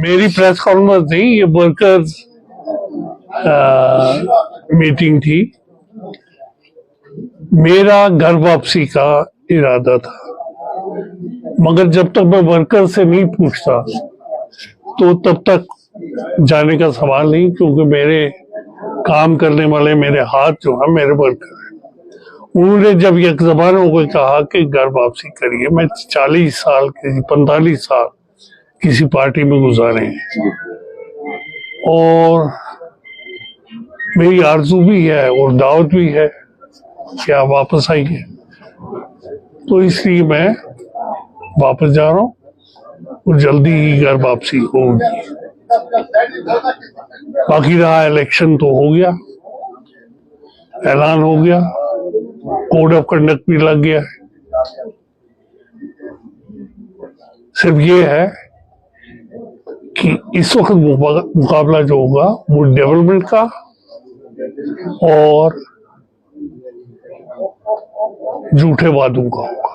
मेरी press conference नहीं, ये वर्कर्स मीटिंग थी। मेरा घर वापसी का इरादा था, मगर जब तक मैं वर्कर से नहीं पूछता तो तब तक जाने का सवाल नहीं, क्योंकि मेरे काम करने वाले मेरे हाथ जो है मेरे वर्कर हैं। उन्होंने जब एक जबान होकर कहा कि घर वापसी करिए, मैं 40 साल 45 साल किसी पार्टी में गुजारे हैं और मेरी आरज़ू भी है और दावत भी है कि आप वापस आइए, तो इसलिए मैं वापस जा रहा हूँ और जल्दी ही घर वापसी होगी। बाकी रहा इलेक्शन तो हो गया, ऐलान हो गया, कोड ऑफ कंडक्ट भी लग गया है। सिर्फ ये है कि इस वक्त मुकाबला जो होगा वो डेवलपमेंट का और झूठे वादों का होगा।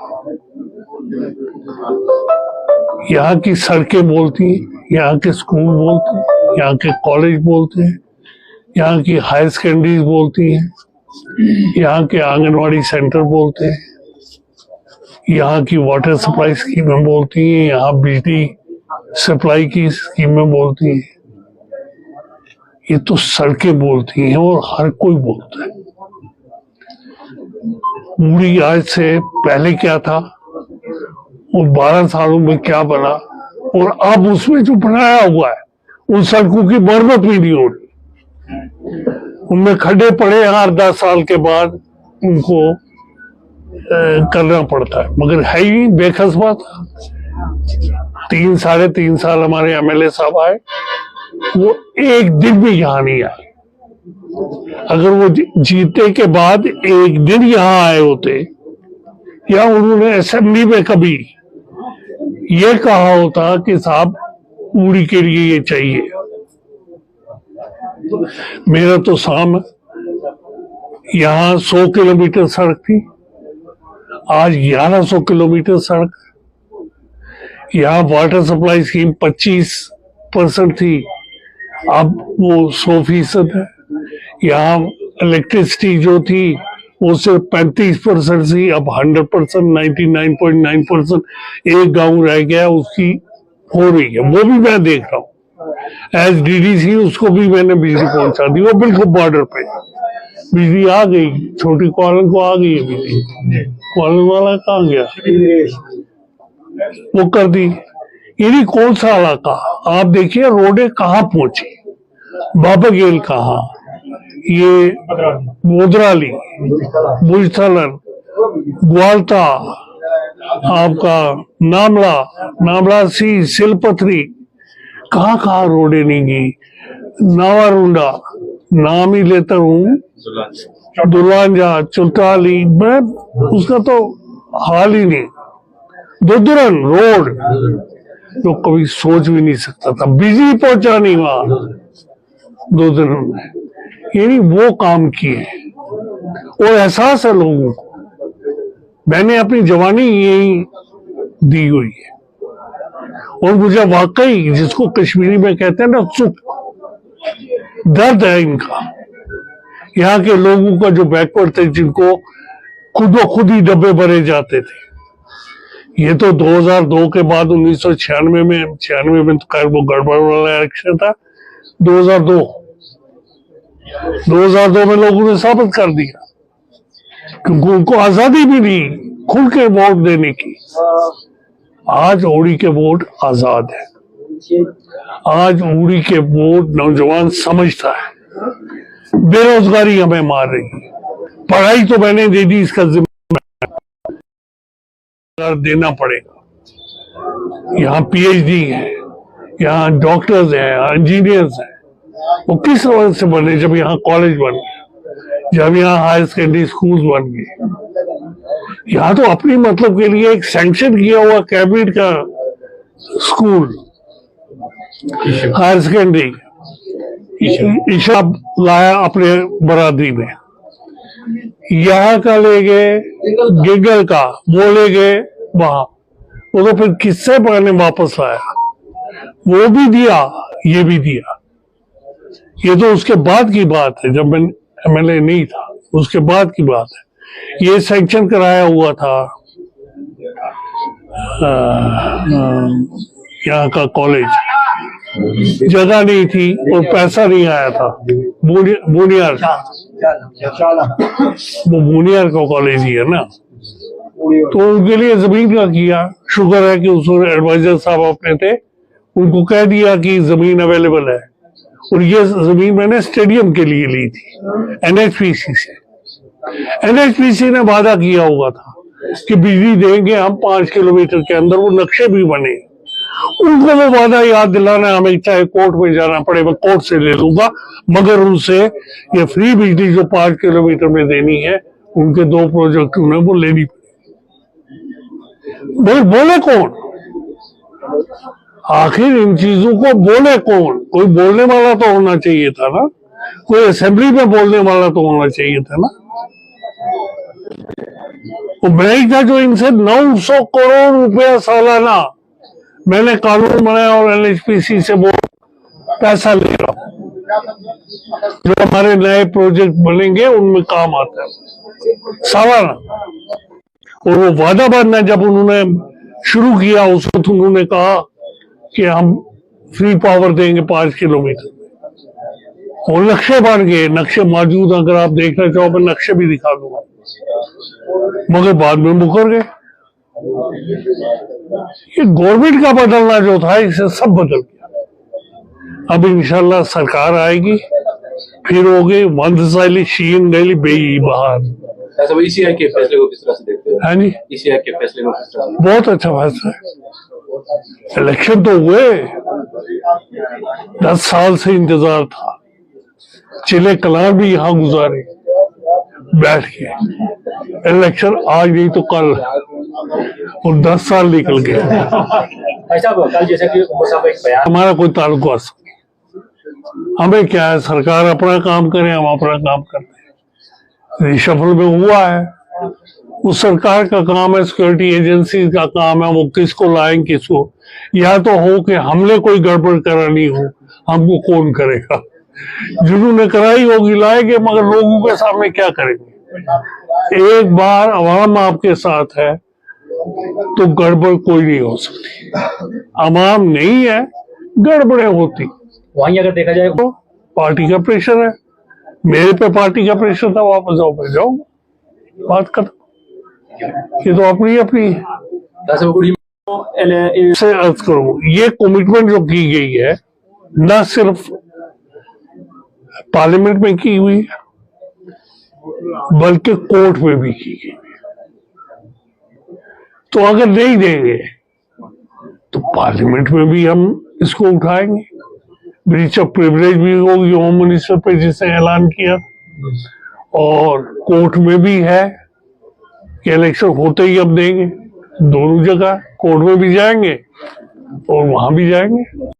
यहाँ की सड़कें बोलती हैं, यहाँ के स्कूल बोलते हैं, यहाँ के कॉलेज बोलते हैं, यहाँ की हायर सेकेंडरीज बोलती हैं, यहाँ के आंगनवाड़ी सेंटर बोलते हैं, यहाँ की वाटर सप्लाई स्कीमें बोलती हैं, यहाँ बिजली सप्लाई की स्कीमें बोलती हैं। ये तो सड़कें बोलती हैं और हर कोई बोलता है। पूरी आज से पहले क्या था और 12 सालों में क्या बना, और अब उसमें जो बनाया हुआ है उन सड़कों की मरम्मत भी नहीं हो रही। उनमें खड्डे पड़े, हर 10 साल के बाद उनको करना पड़ता है, मगर है ही बेखसबा था। 3-3.5 साल हमारे एमएलए साहब आए, वो एक दिन भी यहाँ नहीं आए। अगर वो जीते के बाद एक दिन यहाँ आए होते या उन्होंने असेंबली में कभी ये कहा होता कि साहब उड़ी के लिए ये चाहिए, मेरा तो साम यहाँ 100 किलोमीटर सड़क थी, आज 1100 किलोमीटर सड़क। यहाँ वाटर सप्लाई स्कीम 25% थी, अब वो 100% है। यहाँ इलेक्ट्रिसिटी जो थी वो सिर्फ 35% थी, अब 100%, 99.9%। एक गांव रह गया, उसकी हो रही है, वो भी मैं देख रहा हूँ। एज डीडीसी उसको भी मैंने बिजली पहुंचा दी, वो बिल्कुल बॉर्डर पे बिजली आ गई। छोटी कॉलोनी को आ गई है बिजली, कॉलोनी वाला कहाँ गया, वो कर दी। यानी कौन सा इलाका आप देखिए, रोडें कहाँ पहुंची, बाबा गेल कहाँ, ये मोदराली, बुजथलन, ग्वालता, आपका नामला, नामला सी, सिलपथरी, कहाँ कहाँ रोडें नहीं गई। नावारुंडा, नाम ही लेता हूँ, दुर्वांजा, चुल्ताली, मैं उसका तो हाल ही नहीं। दुदुरन रोड जो कभी सोच भी नहीं सकता था, बिजली पहुंचा नहीं वहां दुदुरन में। यानी वो काम किए और एहसास है लोगों को। मैंने अपनी जवानी यही दी हुई है और मुझे वाकई, जिसको कश्मीरी में कहते हैं ना, सुख दर्द है इनका। यहाँ के लोगों का जो बैकवर्ड थे, जिनको खुद ब खुद ही डब्बे भरे जाते थे। ये तो 2002 के बाद 1996 में, 96 में तो खैर वो गड़बड़ वाला इलेक्शन था। 2002 में लोगों ने साबित कर दिया, क्योंकि उनको आजादी भी दी खुल के वोट देने की। आज उड़ी के वोट आजाद है, आज उड़ी के वोट नौजवान समझता है। बेरोजगारी हमें मार रही है, पढ़ाई तो मैंने दे दी, इसका जिम्मेदार देना पड़ेगा। यहाँ पीएचडी है, यहाँ डॉक्टर्स हैं, इंजीनियर्स हैं, वो किस वजह से बने? जब यहाँ कॉलेज बन गए, जब यहाँ हायर सेकेंडरी स्कूल बन गए। यहाँ तो अपनी मतलब के लिए एक सैंक्शन किया हुआ कैबिनेट का स्कूल हायर सेकेंडरी ईशा लाया अपने बरादरी में। यहाँ का ले गए, गिगल का वो ले गए वहां, वो तो फिर किससे पढ़ने वापस आया। वो भी दिया, ये भी दिया। ये तो उसके बाद की बात है, जब मैं एमएलए नहीं था, उसके बाद की बात है। ये सैंक्शन कराया हुआ था यहाँ का कॉलेज, जगह नहीं थी और पैसा नहीं आया था। बूनियार, वो बूनियार का कॉलेज ही है ना, तो उनके लिए जमीन का किया। शुक्र है कि उस एडवाइजर साहब अपने थे, उनको कह दिया कि जमीन अवेलेबल है। और ये जमीन मैंने स्टेडियम के लिए ली थी एनएचपीसी से। एनएचपीसी ने वादा किया हुआ था कि बिजली देंगे हम 5 किलोमीटर के अंदर, वो नक्शे भी बने। उनको वो वादा याद दिलाना, हमें चाहे कोर्ट में जाना पड़े मैं कोर्ट से ले लूंगा, मगर उनसे ये फ्री बिजली जो 5 किलोमीटर में देनी है, उनके 2 प्रोजेक्ट उन्हें वो लेनी पड़ेगी। बोले कौन आखिर इन चीजों को? बोले कौन? कोई बोलने वाला तो होना चाहिए था ना, कोई असेंबली में बोलने वाला तो होना चाहिए था ना। वो मैं ही था जो इनसे 900 करोड़ रुपया सालाना मैंने कानून बनाया और एनएचपीसी से वो पैसा ले रहा हूं, जो हमारे नए प्रोजेक्ट बनेंगे उनमें काम आता है सालाना। और वो वादा बांधना जब उन्होंने शुरू किया, उस वक्त उन्होंने कहा कि हम फ्री पावर देंगे 5 किलोमीटर, और नक्शे बन गए। नक्शे मौजूद, अगर आप देखना चाहो मैं नक्शे भी दिखा दूंगा, मगर बाद में मुकर गए। ये गवर्नमेंट का बदलना जो था, इससे सब बदल गया। अब इंशाल्लाह सरकार आएगी, फिर हो गए वंदसाइली शीन डेली बेई बाहर। ईसीआई के फैसले को किस तरह से देखते हो? हाँ जी, ईसीआई के फैसले को किस तरह से? बहुत अच्छा फैसला है। इलेक्शन तो हुए, 10 साल से इंतजार था। चिले कलां भी यहाँ गुजारे बैठ के, इलेक्शन आज नहीं तो कल, और 10 साल निकल गए। कल जैसे कि हमारा कोई ताल्लुक नहीं, हमें क्या है, सरकार अपना काम करे, हम अपना काम करते हैं। रिशफल में हुआ है, उस सरकार का काम है, सिक्योरिटी एजेंसी का काम है, वो किसको लाएं किसको। या तो हो कि हमने कोई गड़बड़ करानी हो, हमको कौन करेगा? जिन्होंने कराई होगी लाएंगे, मगर लोगों के सामने क्या करेंगे? एक बार अवाम आपके साथ है तो गड़बड़ कोई नहीं हो सकती। अवाम नहीं है, गड़बड़े होती। वहीं अगर देखा जाए तो पार्टी का प्रेशर है, मेरे पे पार्टी का प्रेशर था, वापस आओ पे जाओ, बात कर। ये तो अपनी अपनी से अर्ज करूं, ये कमिटमेंट जो की गई है न सिर्फ पार्लियामेंट में की हुई है, बल्कि कोर्ट में भी की गई है। तो अगर नहीं देंगे तो पार्लियामेंट में भी हम इसको उठाएंगे। ब्रीच ऑफ प्रिविलेज भी होगी होम मिनिस्टर पे, जिसने ऐलान किया, और कोर्ट में भी है कि इलेक्शन होते ही अब देंगे। दोनों जगह कोर्ट में भी जाएंगे और वहां भी जाएंगे।